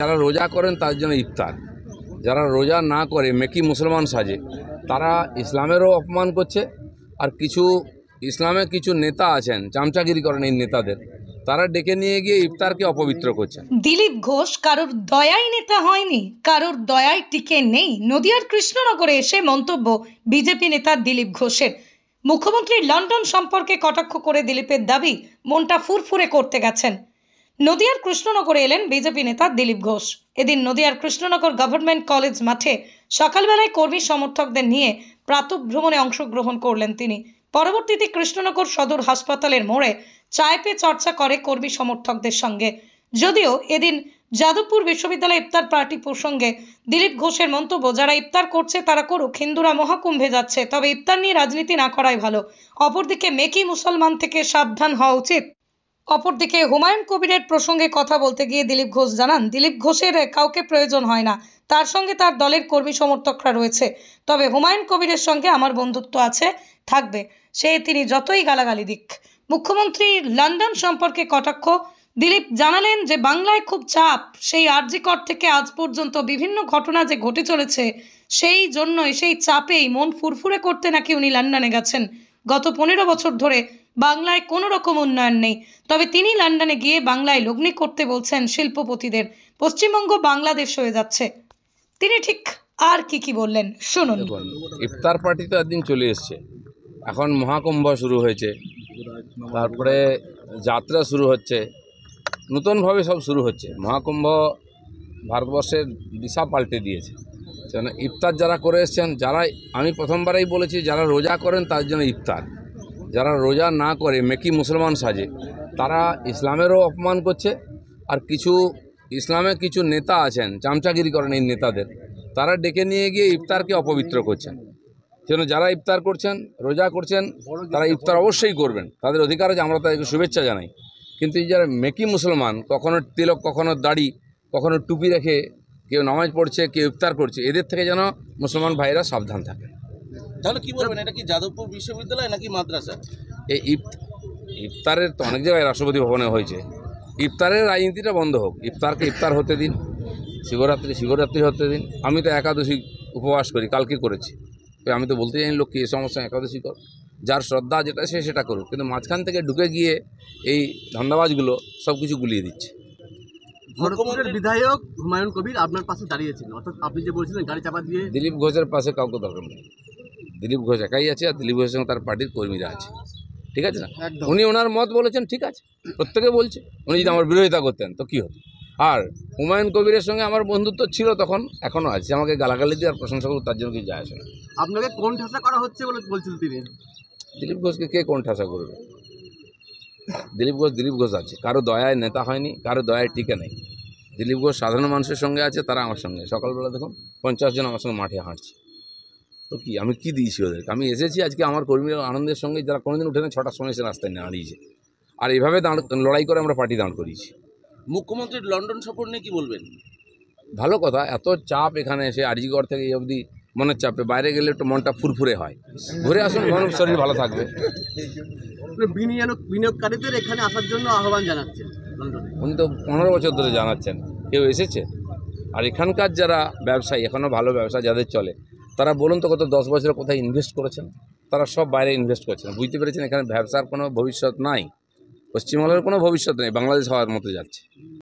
যারা রোজা করেন তাদের জন্য ইফতার, যারা রোজা না করে মেকি মুসলমান সাজে তারা ইসলামেরও অপমান করছে। আর কিছু ইসলামে কিছু নেতা আছেন চামচাগিরি করেন এই নেতাদের, তারা ডেকে নিয়ে গিয়ে ইফতারকে অপবিত্র করছেন। দিলীপ ঘোষ কারোর দয়ায় নেতা হয়নি, কারোর দয়ায় টিকে নেই। নদিয়ার কৃষ্ণনগরে এসে মন্তব্য বিজেপি নেতা দিলীপ ঘোষের। মুখ্যমন্ত্রীর লন্ডন সম্পর্কে কটাক্ষ করে দিলীপের দাবি মনটা ফুরফুরে করতে গেছেন। নদিয়ার কৃষ্ণনগরে এলেন বিজেপি নেতা দিলীপ ঘোষ। এদিন নদিয়ার কৃষ্ণনগর গভর্নমেন্ট কলেজ মাঠে সকালবেলায় কর্মী সমর্থকদের নিয়ে প্রাতঃভ্রমণে অংশগ্রহণ করলেন তিনি। পরবর্তীতে কৃষ্ণনগর সদর হাসপাতালের মোড়ে চায় পে চর্চা করে কর্মী সমর্থকদের সঙ্গে। যদিও এদিন যাদবপুর বিশ্ববিদ্যালয় ইফতার পার্টি প্রসঙ্গে দিলীপ ঘোষের মন্তব্য, যারা ইফতার করছে তারা করুক, হিন্দুরা মহাকুম্ভে যাচ্ছে, তবে ইফতার নিয়ে রাজনীতি না করাই ভালো। অপরদিকে মেকি মুসলমান থেকে সাবধান হওয়া উচিত। অপরদিকে হুমায়ুন কবিরের প্রসঙ্গে কথা বলতে গিয়ে দিলীপ ঘোষ জানান, দিলীপ ঘোষের কাউকে প্রয়োজন হয় না, তার সঙ্গে তার দলের কর্মী সমর্থকরা রয়েছে, তবে হুমায়ুন কবিরের সঙ্গে আমার বন্ধুত্ব আছে, থাকবে, সে তিনি যতই গালাগালি দিক। মুখ্যমন্ত্রী লন্ডন সম্পর্কে কটাক্ষ। দিলীপ জানালেন যে বাংলায় খুব চাপ, সেই আরজিকর থেকে আজ পর্যন্ত বিভিন্ন ঘটনা যে ঘটে চলেছে সেই জন্যই, সেই চাপেই মন ফুরফুরে করতে নাকি উনি লন্ডনে গেছেন। গত 15 বছর ধরে বাংলায় কোনো রকম উন্নয়ন নেই, তবে তিনি লন্ডনে গিয়ে বাংলায় লগ্নি করতে বলছেন শিল্পপতিদের। পশ্চিমবঙ্গ বাংলাদেশ হয়ে যাচ্ছে। তিনি ঠিক আর কি বললেন শুনুন। ইফতার পার্টি তো একদিন চলে এসছে, এখন মহাকুম্ভ শুরু হয়েছে, তারপরে যাত্রা শুরু হচ্ছে, নতুনভাবে সব শুরু হচ্ছে। মহাকুম্ভ ভারতবর্ষের দিশা পাল্টে দিয়েছে। কেন ইফতার যারা করে এসছেন, যারা আমি প্রথমবারেই বলেছি যারা রোজা করেন তাদের জন্য ইফতার, যারা রোজা না করে মেকি মুসলমান সাজে তারা ইসলামেরও অপমান করছে। আর কিছু ইসলামে কিছু নেতা আছেন চামচাগিরি করেন এই নেতাদের, তারা ডেকে নিয়ে গিয়ে ইফতারকে অপবিত্র করছেন। সেজন্য যারা ইফতার করছেন, রোজা করছেন, তারা ইফতার অবশ্যই করবেন, তাদের অধিকার আছে, আমরা তাদেরকে শুভেচ্ছা জানাই। কিন্তু এই যারা মেকি মুসলমান, কখনো তিলক, কখনো দাড়ি, কখনো টুপি রেখে কেউ নামাজ পড়ছে, কেউ ইফতার করছে, এদের থেকে যেন মুসলমান ভাইরা সাবধান থাকে। তাহলে কি বলবেন, এটা কি যাদবপুর বিশ্ববিদ্যালয় নাকি মাদ্রাসা? এই ইফতারের তো অনেক জায়গায় রাষ্ট্রপতি ভবনে হয়েছে, ইফতারের রাজনীতিটা বন্ধ হোক, ইফতারকে ইফতার হতে দিন, শিবরাত্রি হতে দিন। আমি তো একাদশী উপবাস করি, কালকে করেছি, আমি তো বলতে জানি লোককে এ সমস্যা একাদশী কর, যার শ্রদ্ধা যেটা সে সেটা করুক, কিন্তু মাঝখান থেকে ঢুকে গিয়ে এই ধান্দাবাজগুলো সব কিছু গুলিয়ে দিচ্ছে। মুখ্যমন্ত্রীর বিধায়ক হুমায়ুন কবির আপনার পাশে দাঁড়িয়েছেন, অর্থাৎ আপনি যে বলছিলেন গাড়ি চাপা দিয়ে, দিলীপ ঘোষের পাশে কাউকে দরকার নেই। দিলীপ ঘোষ একাই আছে, আর দিলীপ ঘোষের সঙ্গে তার পার্টির কর্মীরা আছে, ঠিক আছে না? উনি ওনার মত বলেছেন, ঠিক আছে, প্রত্যেকে বলছে। উনি যদি আমার বিরোধিতা করতেন তো কী হতো? আর হুমায়ুন কবিরের সঙ্গে আমার বন্ধুত্ব ছিল তখন, এখনও আছে, আমাকে গালাগালি দিয়ে আর প্রশংসা করুক তার জন্য কিছু যায় আসে না। আপনাকে কোন ঠাসা করা হচ্ছে বলে বলছিলেন তিনি। দিলীপ ঘোষকে কে কোন ঠাসা করবে? দিলীপ ঘোষ আছে, কারো দয়ায় নেতা হয়নি, কারো দয়ায় টিকে নেই। দিলীপ ঘোষ সাধারণ মানুষের সঙ্গে আছে, তারা আমার সঙ্গে। সকালবেলা দেখুন 50 জন আমার সঙ্গে মাঠে হাঁটছে, তো কি আমি কি দিয়েছি ওদেরকে? আমি এসেছি আজকে আমার কর্মীরা আনন্দের সঙ্গে, যারা কোনোদিন উঠে না 6টার সময় এসে রাস্তায় দাঁড়িয়েছে, আর এইভাবে লড়াই করে আমরা পার্টি দাঁড় করিয়েছি। মুখ্যমন্ত্রীর লন্ডন সফর নিয়ে কি বলবেন? ভালো কথা, এত চাপ এখানে এসে আরজিকর থেকে এই অবধি মনের চাপে, বাইরে গেলে একটু মনটা ফুরফুরে হয়, ঘুরে আসুন, মন শরীর ভালো থাকবে। বিনিয়োগকারীদের এখানে আসার জন্য আহ্বান জানাচ্ছেন লন্ডনে। উনি তো 15 বছর ধরে জানাচ্ছেন, কেউ এসেছে? আর এখানকার যারা ব্যবসায়ী, এখনও ভালো ব্যবসা যাদের চলে, তারা বলুন তো গত 10 বছরে কোথায় ইনভেস্ট করেছেন? তারা সব বাইরে ইনভেস্ট করছেন, বুঝতে পেরেছেন এখানে ব্যবসার কোনো ভবিষ্যৎ নাই, পশ্চিমবঙ্গের কোনো ভবিষ্যৎ নেই, বাংলাদেশ হওয়ার মতো যাচ্ছে।